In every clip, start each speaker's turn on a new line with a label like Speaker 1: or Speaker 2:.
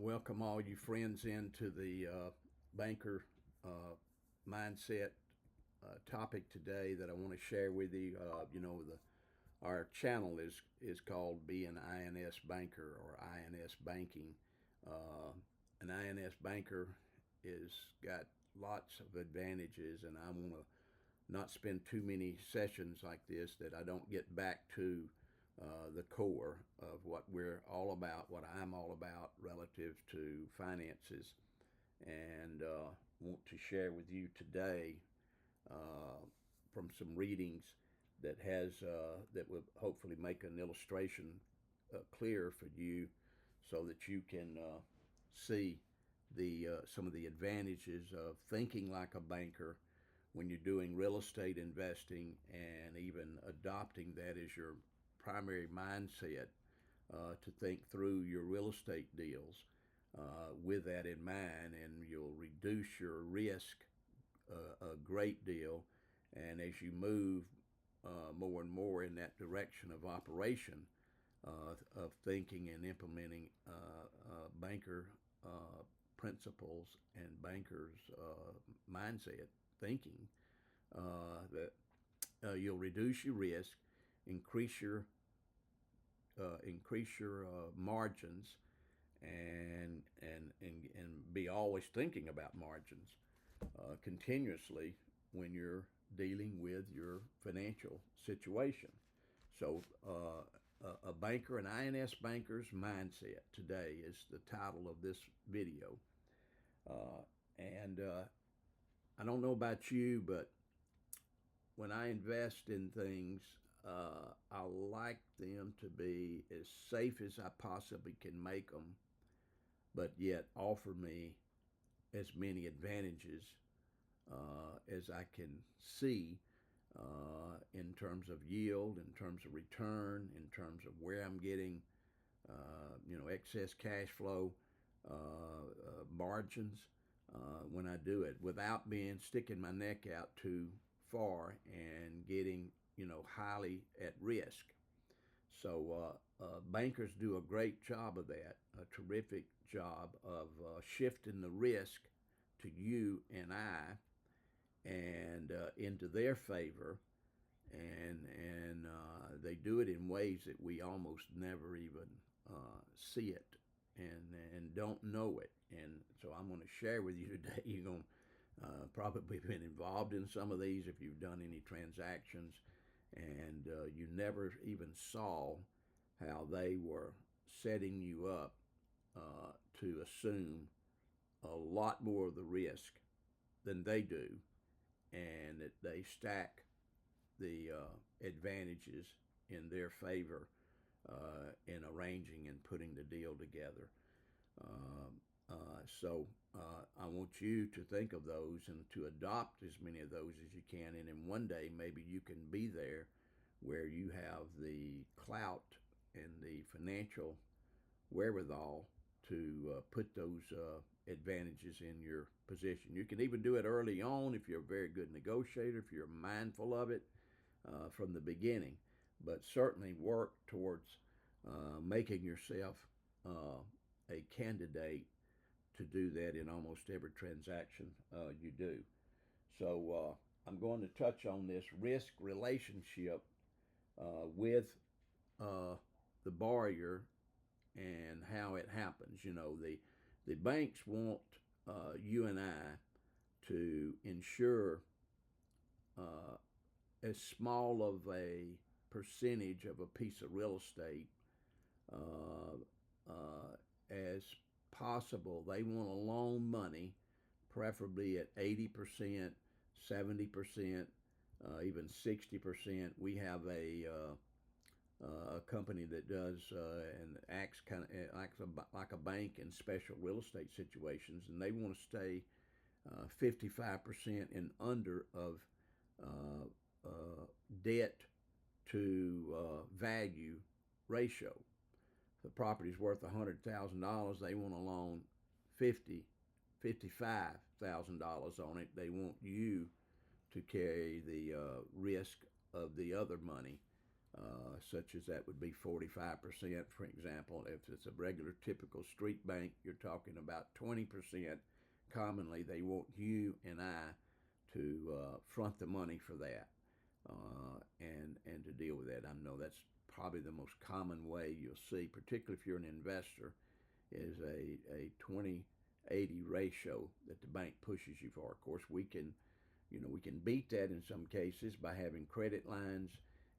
Speaker 1: welcome all you friends into the banker mindset topic today that I want to share with you. Our channel is called Be an INS Banker or INS Banking. An INS Banker is got lots of advantages, and I want to not spend too many sessions like this that I don't get back to the core of what we're all about, what I'm all about relative to finances, and want to share with you today from some readings that will hopefully make an illustration clear for you, so that you can see the some of the advantages of thinking like a banker when you're doing real estate investing, and even adopting that as your primary mindset to think through your real estate deals with that in mind, and you'll reduce your risk a great deal. And as you move more and more in that direction of operation, of thinking and implementing banker principles and bankers mindset thinking, that you'll reduce your risk, increase your margins, and be always thinking about margins continuously when you're dealing with your financial situation. So, a banker, an INS banker's mindset today is the title of this video. And I don't know about you, but when I invest in things, I like them to be as safe as I possibly can make them, but yet offer me as many advantages as I can see in terms of yield, in terms of return, in terms of where I'm getting excess cash flow, margins, when I do it, without sticking my neck out too far and getting highly at risk. So bankers do a great job of that, a terrific job of shifting the risk to you and I, and into their favor, and they do it in ways that we almost never even see it and don't know it. And so I'm going to share with you today. You're going to probably been involved in some of these if you've done any transactions, and you never even saw how they were setting you up to assume a lot more of the risk than they do, and that they stack the advantages in their favor in arranging and putting the deal together. So I want you to think of those and to adopt as many of those as you can. And in one day, maybe you can be there where you have the clout and the financial wherewithal to put those advantages in your position. You can even do it early on if you're a very good negotiator, if you're mindful of it from the beginning. But certainly work towards making yourself a candidate to do that in almost every transaction you do. So I'm going to touch on this risk relationship with the borrower and how it happens. The banks want you and I to insure as small of a percentage of a piece of real estate as possible. They want to loan money, preferably at 80%, 70%, even 60%. We have a company that does and acts kind of like a bank in special real estate situations, and they want to stay 55% and under of debt to value ratio. If the property's worth $100,000, they want to loan $55,000 on it. They want you to carry the risk of the other money such as that would be 45%, for example. If it's a regular typical street bank, you're talking about 20%. Commonly, they want you and I to front the money for that and to deal with that. I know that's probably the most common way you'll see, particularly if you're an investor, is a 20-80 ratio that the bank pushes you for. Of course, we can beat that in some cases by having credit lines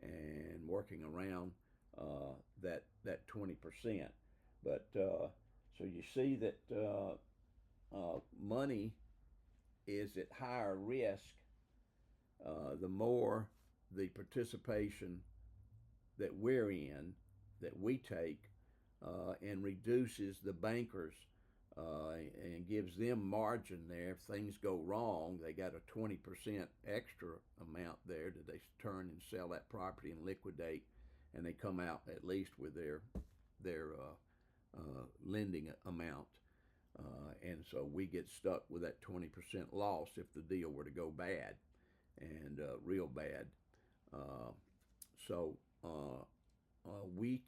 Speaker 1: and working around that 20%. But so you see that money is at higher risk the more the participation that we're in, that we take, and reduces the bankers and gives them margin there. If things go wrong, they got a 20% extra amount there that they turn and sell that property and liquidate, and they come out at least with their lending amount. And so we get stuck with that 20% loss if the deal were to go bad, and real bad. So we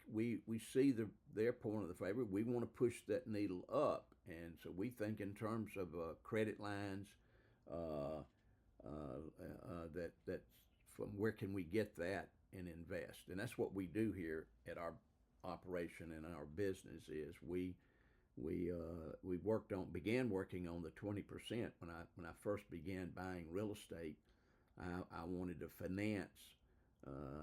Speaker 1: see their point of the favor. We want to push that needle up, and so we think in terms of credit lines. That's from where can we get that and invest, and that's what we do here at our operation and our business. Is we began working on the 20%. When I first began buying real estate, I wanted to finance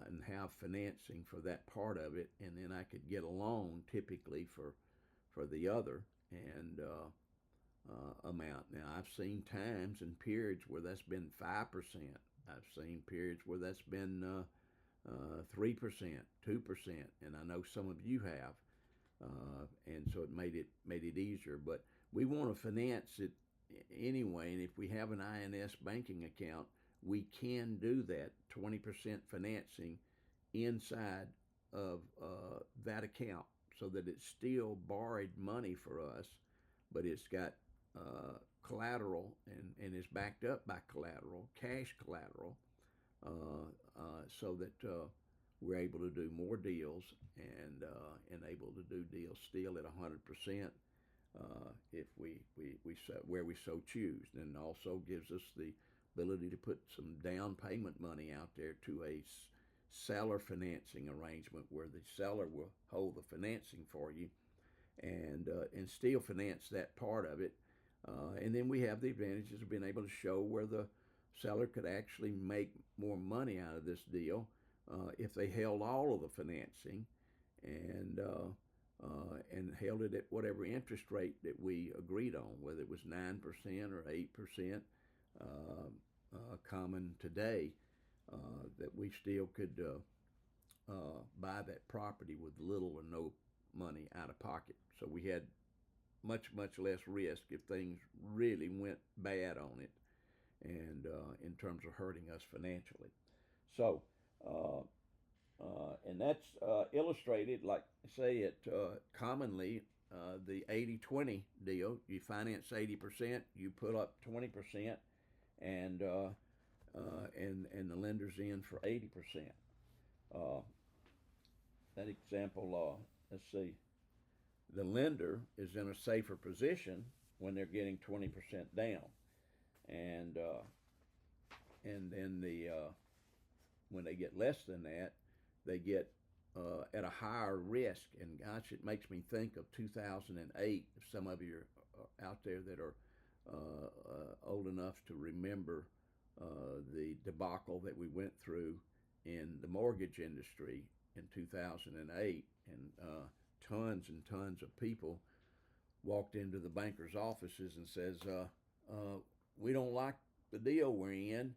Speaker 1: and have financing for that part of it, and then I could get a loan typically for the other and amount. Now I've seen times and periods where that's been 5%. I've seen periods where that's been 3%, 2%, and I know some of you have. And so it made it easier. But we want to finance it anyway, and if we have an INS banking account, we can do that 20% financing inside of that account, so that it's still borrowed money for us, but it's got collateral and is backed up by collateral, cash collateral, so that we're able to do more deals and able to do deals still at 100% if we where we so choose. And also gives us the ability to put some down payment money out there to a seller financing arrangement where the seller will hold the financing for you and still finance that part of it. And then we have the advantages of being able to show where the seller could actually make more money out of this deal if they held all of the financing and held it at whatever interest rate that we agreed on, whether it was 9% or 8%. Common today that we still could buy that property with little or no money out of pocket. So we had much less risk if things really went bad on it, and in terms of hurting us financially. So and that's illustrated, like I say, it commonly the 80-20 deal. You finance 80%, you put up 20%, and the lender's in for 80%. That example, let's see, the lender is in a safer position when they're getting 20% down, and then when they get less than that, they get at a higher risk. And gosh, it makes me think of 2008. If some of you are out there that are old enough to remember the debacle that we went through in the mortgage industry in 2008, and tons and tons of people walked into the bankers' offices and says, we don't like the deal we're in,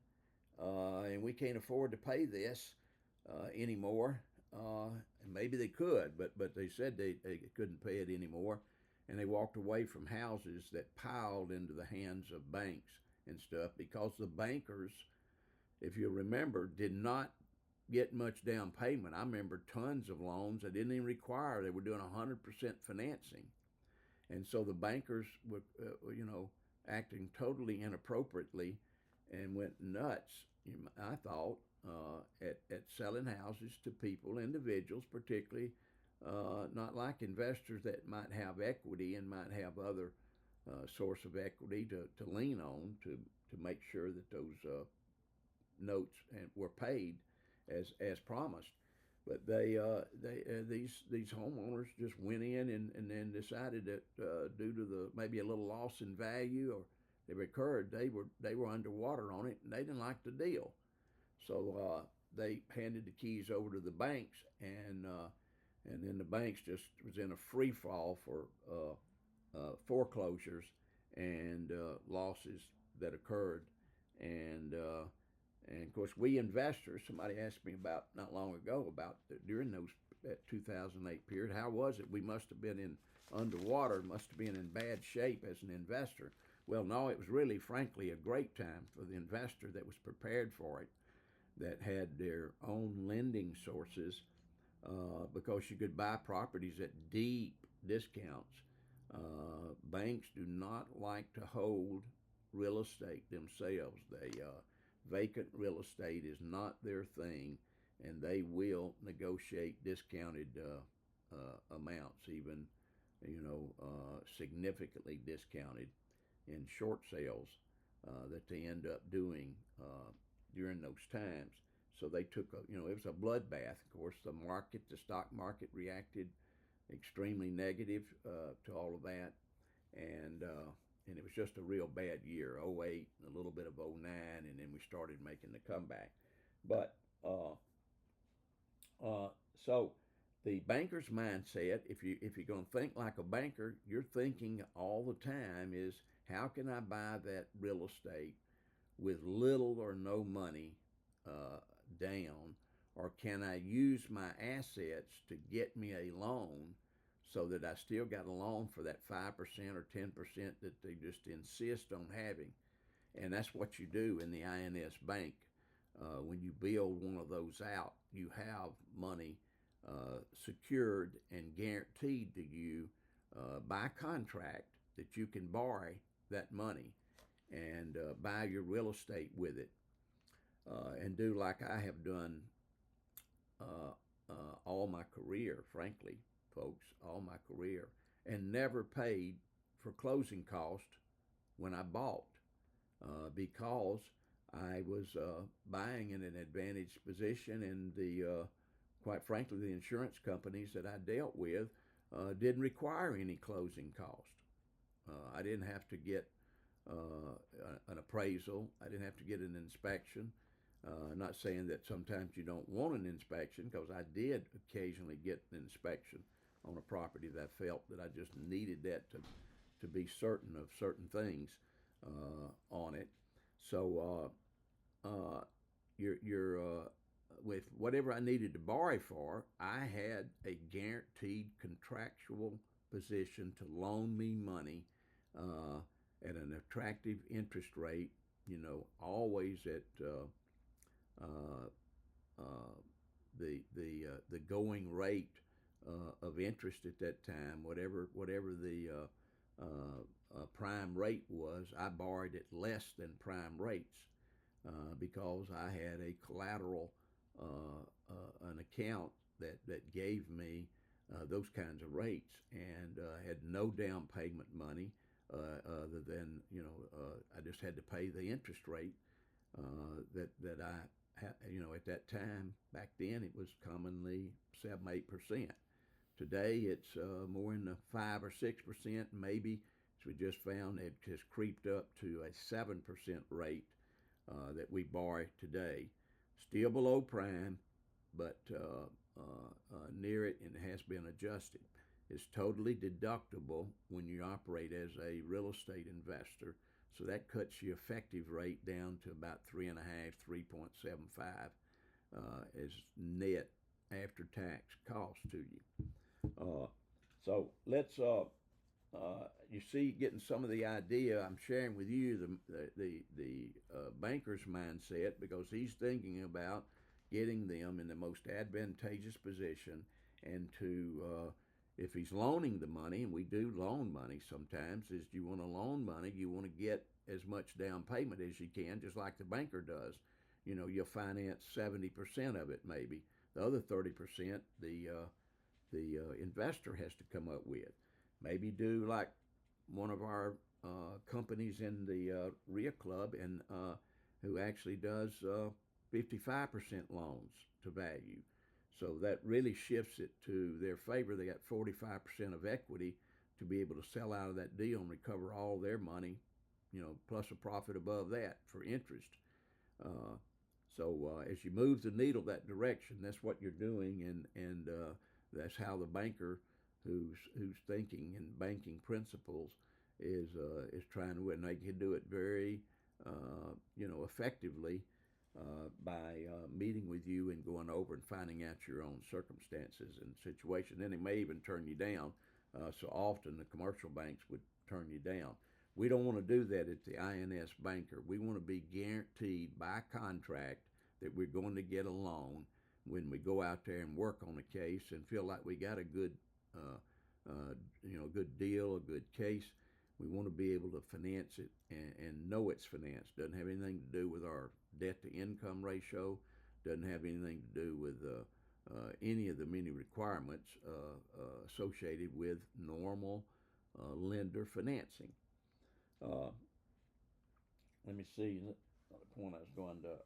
Speaker 1: and we can't afford to pay this anymore. And maybe they could, but they said they couldn't pay it anymore, and they walked away from houses that piled into the hands of banks and stuff, because the bankers, if you remember, did not get much down payment. I remember tons of loans that didn't even require, they were doing 100% financing. And so the bankers were, acting totally inappropriately and went nuts, I thought, at selling houses to people, individuals particularly, not like investors that might have equity and might have other source of equity to lean on to make sure that those notes were paid as promised. But these homeowners just went in and then decided that due to the maybe a little loss in value or that occurred, they were underwater on it and they didn't like the deal. So they handed the keys over to the banks, and then the banks just was in a free fall for foreclosures and losses that occurred, and of course we investors. Somebody asked me about not long ago about during that 2008 period, how was it? We must have been in underwater, must have been in bad shape as an investor. Well, no, it was really, frankly, a great time for the investor that was prepared for it, that had their own lending sources, because you could buy properties at deep discounts. Banks do not like to hold real estate themselves. Vacant real estate is not their thing, and they will negotiate discounted amounts, even significantly discounted in short sales that they end up doing during those times. So they took it was a bloodbath. Of course, the stock market reacted extremely negative to all of that, and it was just a real bad year, '08, a little bit of '09, and then we started making the comeback. But so the banker's mindset, if you're going to think like a banker, you're thinking all the time is, how can I buy that real estate with little or no money down, or can I use my assets to get me a loan so that I still got a loan for that 5% or 10% that they just insist on having? And that's what you do in the INS Bank. When you build one of those out, you have money secured and guaranteed to you by contract that you can borrow that money and buy your real estate with it, and do like I have done all my career, frankly, folks, all my career, and never paid for closing cost when I bought, because I was buying in an advantaged position, and quite frankly, the insurance companies that I dealt with didn't require any closing cost. I didn't have to get an appraisal. I didn't have to get an inspection. Not saying that sometimes you don't want an inspection, because I did occasionally get an inspection on a property that I felt that I just needed that to be certain of certain things on it. So you're with whatever I needed to borrow for, I had a guaranteed contractual position to loan me money at an attractive interest rate. Always at the going rate of interest at that time, whatever the prime rate was, I borrowed at less than prime rates because I had a collateral, an account that gave me those kinds of rates, and had no down payment money other than I just had to pay the interest rate that I had. At that time back then it was commonly 7-8%. Today it's more in the 5 or 6%, maybe. As we just found, it has creeped up to a 7% rate that we borrow today. Still below prime, but near it, and it has been adjusted. It's totally deductible when you operate as a real estate investor, so that cuts your effective rate down to about 3.5, 3.75 as net after-tax cost to you. So let's you see, getting some of the idea I'm sharing with you, the banker's mindset, because he's thinking about getting them in the most advantageous position, and to if he's loaning the money, and we do loan money sometimes, is you want to loan money, you want to get as much down payment as you can, just like the banker does. you'll finance 70% of it maybe. The other 30% the investor has to come up with. Maybe do like one of our companies in the RIA club and who actually does 55% loans to value. So that really shifts it to their favor. They got 45% of equity to be able to sell out of that deal and recover all their money, plus a profit above that for interest. So as you move the needle that direction, that's what you're doing, and that's how the banker who's thinking in banking principles is trying to win. They can do it very effectively by meeting with you and going over and finding out your own circumstances and situation. Then they may even turn you down. So often the commercial banks would turn you down. We don't want to do that at the InsBanker. We want to be guaranteed by contract that we're going to get a loan when we go out there and work on a case and feel like we got a good, good deal, a good case. We want to be able to finance it and know it's financed. Doesn't have anything to do with our debt-to-income ratio. Doesn't have anything to do with any of the many requirements associated with normal lender financing. Let me see the point I was going to.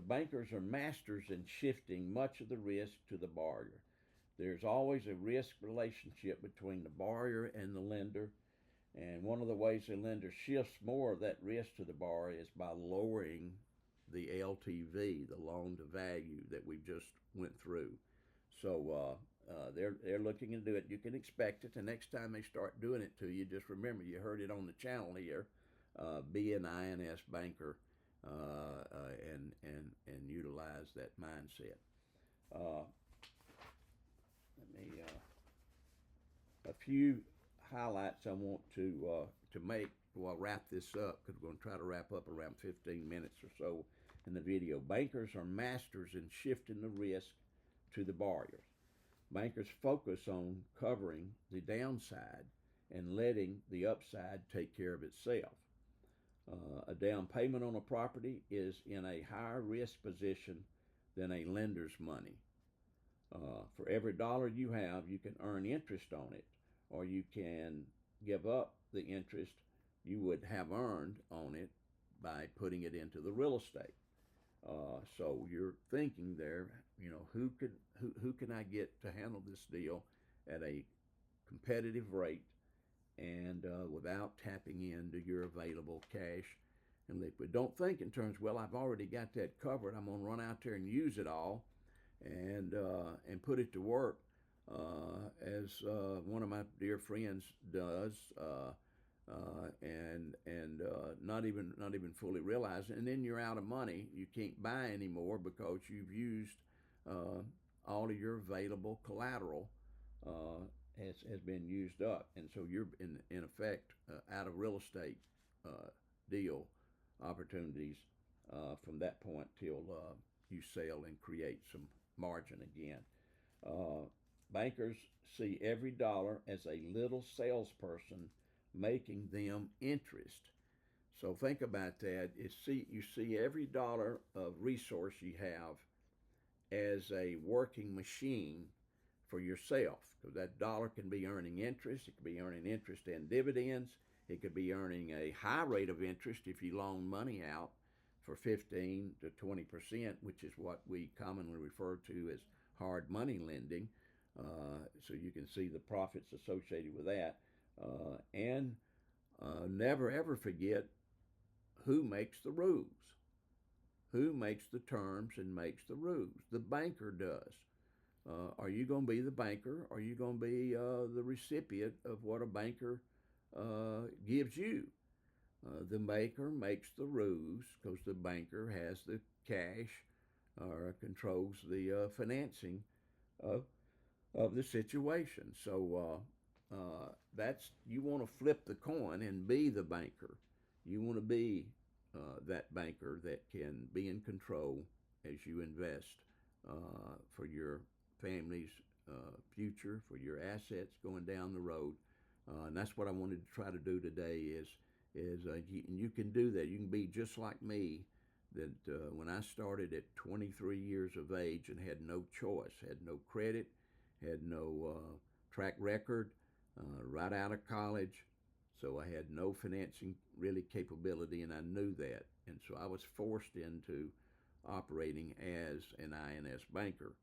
Speaker 1: Bankers are masters in shifting much of the risk to the borrower. There's always a risk relationship between the borrower and the lender, and one of the ways the lender shifts more of that risk to the borrower is by lowering the LTV, the loan to value that we just went through. So they're looking to do it. You can expect it. The next time they start doing it to you, just remember you heard it on the channel here. Be an InsBanker and utilize that mindset. A few highlights I want to make. I'll wrap this up because we're going to try to wrap up around 15 minutes or so in the video. Bankers are masters in shifting the risk to the borrowers. Bankers focus on covering the downside and letting the upside take care of itself. A down payment on a property is in a higher risk position than a lender's money. For every dollar you have, you can earn interest on it, or you can give up the interest you would have earned on it by putting it into the real estate. So you're thinking there, who can I get to handle this deal at a competitive rate and without tapping into your available cash and liquid. Don't think in terms, well, I've already got that covered. I'm going to run out there and use it all and put it to work, as one of my dear friends does, and not even fully realize it. And then you're out of money. You can't buy anymore because you've used all of your available collateral. Has been used up, and so you're in effect out of real estate deal opportunities from that point till you sell and create some margin again. Bankers see every dollar as a little salesperson making them interest. So think about that. You see every dollar of resource you have as a working machine for yourself, because that dollar can be earning interest. It could be earning interest and dividends. It could be earning a high rate of interest if you loan money out for 15 to 20%, which is what we commonly refer to as hard money lending. So you can see the profits associated with that. And never ever forget who makes the rules. Who makes the terms and makes the rules? The banker does. Are you going to be the banker? Or are you going to be the recipient of what a banker gives you? The banker makes the rules because the banker has the cash or controls the financing of the situation. So that's, you want to flip the coin and be the banker. You want to be that banker that can be in control as you invest for your family's future, for your assets going down the road. And that's what I wanted to try to do today is is you can do that. You can be just like me. That when I started at 23 years of age and had no choice, had no credit, had no track record, right out of college, so I had no financing really capability, and I knew that, and so I was forced into operating as an INS banker.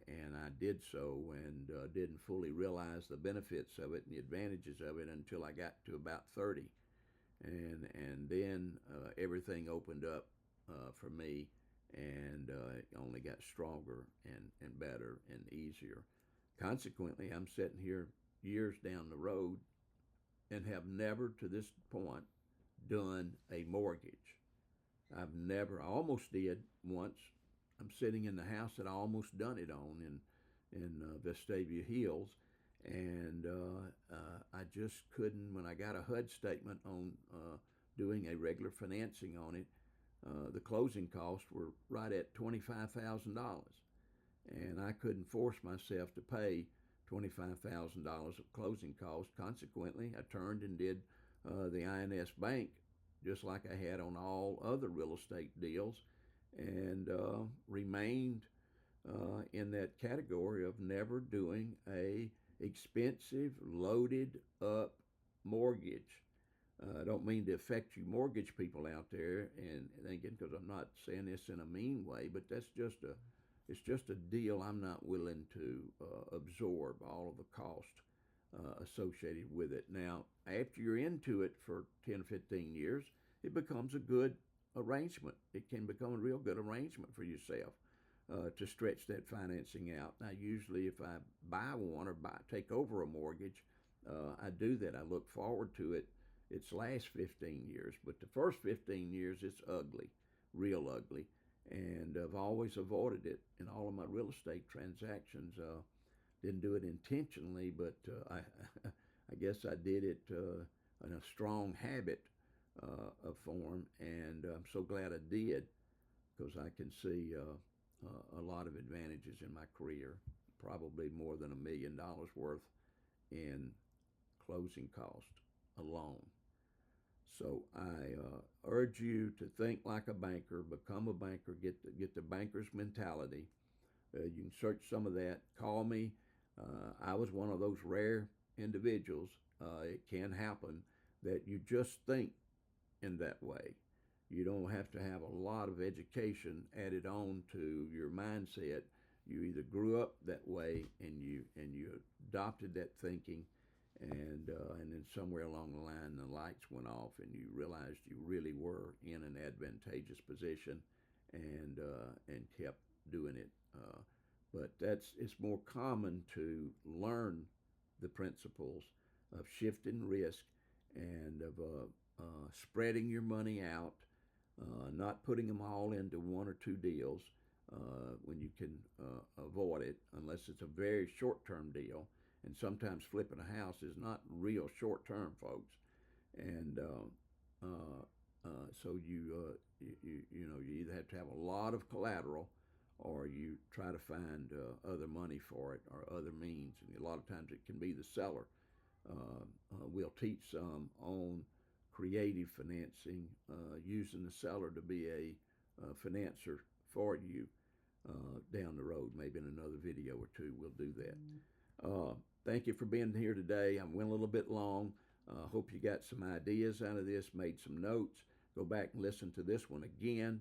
Speaker 1: And I did so and didn't fully realize the benefits of it and the advantages of it until I got to about 30. And then everything opened up for me, and it only got stronger and better and easier. Consequently, I'm sitting here years down the road and have never to this point done a mortgage. I almost did once. I'm sitting in the house that I almost done it on in Vestavia Hills, and I just couldn't. When I got a HUD statement on doing a regular financing on it, the closing costs were right at $25,000, and I couldn't force myself to pay $25,000 of closing costs. Consequently, I turned and did the INS Bank just like I had on all other real estate deals, and remained in that category of never doing a expensive, loaded up mortgage. I don't mean to affect you mortgage people out there and thinking, because I'm not saying this in a mean way, but it's just a deal I'm not willing to absorb all of the cost associated with it. Now, after you're into it for 10, 15 years, it becomes a good arrangement. It can become a real good arrangement for yourself to stretch that financing out. Now, usually if I buy one or take over a mortgage, I do that. I look forward to it. Its last 15 years, but the first 15 years, it's ugly, real ugly. And I've always avoided it in all of my real estate transactions. Didn't do it intentionally, but I guess I did it in a strong habit of form, and I'm so glad I did, because I can see a lot of advantages in my career, probably more than $1 million worth in closing cost alone. So I urge you to think like a banker, become a banker, get the banker's mentality. You can search some of that. Call me. I was one of those rare individuals. It can happen that you just think in that way. You don't have to have a lot of education added on to your mindset. You either grew up that way and you adopted that thinking, and then somewhere along the line the lights went off and you realized you really were in an advantageous position, and kept doing it. But it's more common to learn the principles of shifting risk and of spreading your money out, not putting them all into one or two deals when you can avoid it, unless it's a very short-term deal. And sometimes flipping a house is not real short-term, folks. And so you either have to have a lot of collateral, or you try to find other money for it or other means. And a lot of times it can be the seller. We'll teach some on creative financing, using the seller to be a financer for you down the road. Maybe in another video or two we'll do that. Thank you for being here today. I went a little bit long. Hope you got some ideas out of this, made some notes. Go back and listen to this one again.